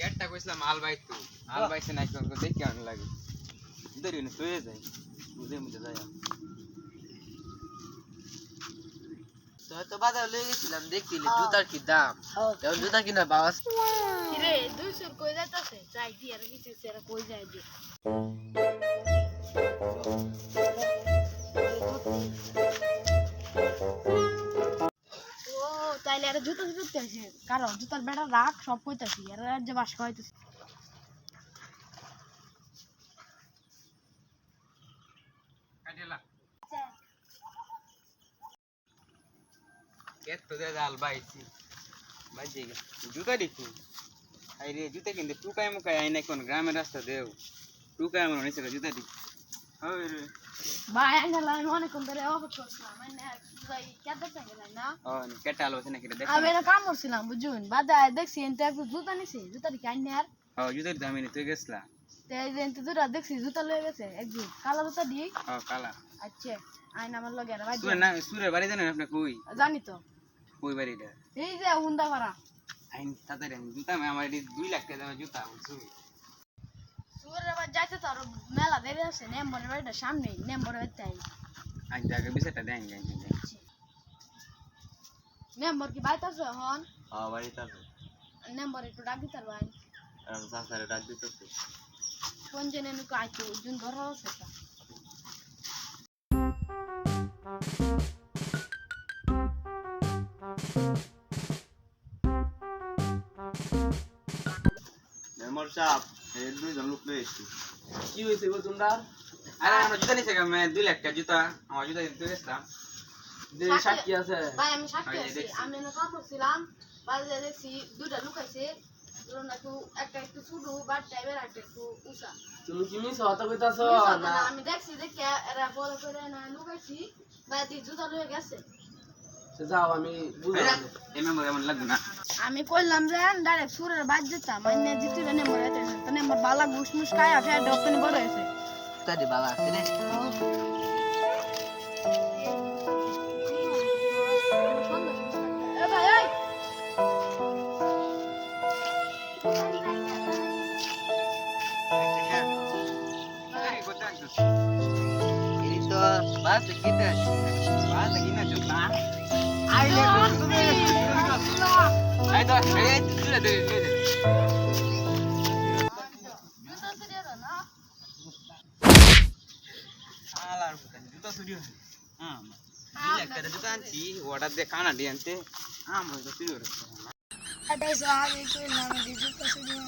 একটা কইছিলাম আল বাইতো আল বাইছে না কোন দেখি কেমন লাগে দেরি না হয়ে যায় বুঝে মুঝে যায় তো বাজার লয়ে গেছিলাম দেখছিলি জুতার কি দাম এখন জুতা কিনা বাবা রে 200 কই যাইতাছে যাই দি আর কিছু সেরা কই যায় দি ও তাইলে আর জুতা জুতাছে কারণ জুতার বেটা রাখ সব কইতাছি আর যে বাস কইতাছি কাটিলা কেত তো আল বাইছি বাইছে জুতা দেখি আই রে জুতা কিনতে টুকাই মুকাই আই না কোন গ্রামের রাস্তা দেও টুকাই মনে হইছে জুতা দি ওই রে ভাই আঙ্গালা অনেক কোন ধরে অপেক্ষা করছিলাম মানে যাই কেটে থাকে না ও কেটা আলো আছে নাকি দেখ আমি না কাম করছিলাম বুঝুন বাজারে দেখছি এনতে একটু জুতা নিছি জুতা কি আইনে আর ও জুতার দামে নি তুই গেছলা তে এনতে দুটা দেখছি জুতা লয়ে গেছে একদিন কালো জুতা দি ও কালা আচ্ছা আইন আমার লগে আর ভাই তুই না সুরে বাড়ি জানেন আপনি কই জানি তো কই বাড়িটা এই যে হুন্ডা ভাড়া আইন তাড়াতাড়ি জুতা আমার 2 লাখ টাকা দামের জুতা বুঝছুই সুরের আবার যাইতে তো আরো মেলা দেরি আছে নেম্বরের বাড়িটা সামনেই নেম্বরের বাড়িতে আই আইন জায়গা বিষয়টা দেন যাই নেম্বর কি বাইতে আছে হন বাড়ি তাতে নেম্বর একটু ডাক দিতে পারবেন সাসারে ডাক দিতেছে কোন জেনে নুকো আইতো জুন ধরা আছে তা মেম্বার সাহেব এই দুইজন লোক লইছি কি হইছে গো তোমরা আরে আমরা জুতা নিছে আমি 2 লাখ টাকা জুতা আমার জুতা দিতে গেছিলাম যে সাক্ষী আছে ভাই আমি সাক্ষী এই আছি দেখছি। আমি না কাম করছিলাম বাজারে দেখছি দুইটা লোক আইছে দুটো একটু একটা একটু ছোট বাট টাইপের একটা একটু উঁচা তুমি কি মিছ হতা কইতাছো না আমি দেখছি দেখে এরা বড় করে না লুকাইছি বাদি জুতা লয়ে গেছে যাও আমি বুঝলাম এই মেম্বার এমন লাগবে না আমি কইলাম যে ডাইরেক্ট সুরের বাদ যেতাম মানে জিতুরে নেম্বর হইতে তো নেম্বর বালা ঘুষমুষ খায়া ফের ডক্টর বড় হয়েছে তাদি বাবা আছে রে এ ভাই এই এই কথা একটু এই তো বাস কিতে বাস কিনা জুতা আইলে এই তো এই জুতা দে জুতা সিরিয়াস না আলার জুতা চুরি হয়েছে দুই লাখ টাকা জুতা আনছি অর্ডার দিয়ে কানা দিয়ে আনতে আমার তো চুরি হয়েছে এটা সব আমি কইলাম যে জুতা সিরিয়াস